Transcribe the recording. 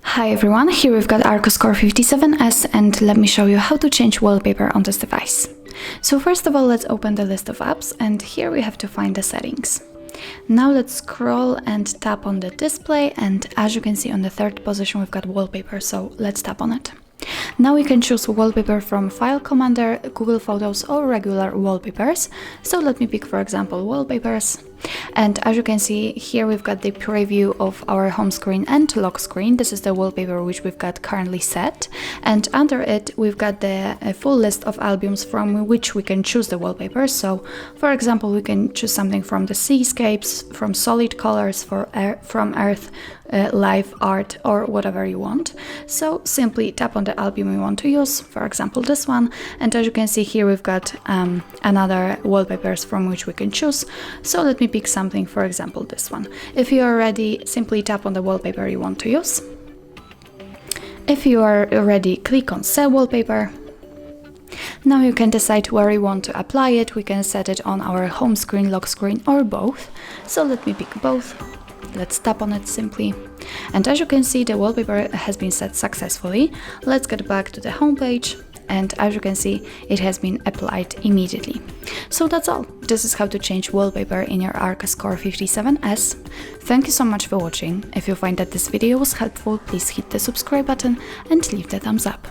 Hi everyone, here we've got ARCHOS Core 57S and let me show you how to change wallpaper on this device. So first of all, let's open the list of apps and here we have to find the settings. Now let's scroll and tap on the display, and as you can see on the third position we've got wallpaper, so let's tap on it. Now we can choose wallpaper from File Commander, Google Photos or regular wallpapers. So let me pick for example wallpapers. And as you can see here we've got the preview of our home screen and lock screen. This is the wallpaper which we've got currently set, and under it we've got the full list of albums from which we can choose the wallpapers. So for example we can choose something from the seascapes, from solid colors, from earth, live art, or whatever you want. So simply tap on the album you want to use, for example this one, and as you can see here we've got another wallpapers from which we can choose. So let me pick something, for example this one. If you are ready, simply tap on the wallpaper you want to use. If you are ready, click on Save Wallpaper. Now you can decide where you want to apply it. We can set it on our home screen, lock screen, or both. So let me pick both. Let's tap on it simply. And as you can see, the wallpaper has been set successfully. Let's get back to the home page. And as you can see, it has been applied immediately. So that's all. This is how to change wallpaper in your ARCHOS Core 57S. Thank you so much for watching. If you find that this video was helpful, please hit the subscribe button and leave the thumbs up.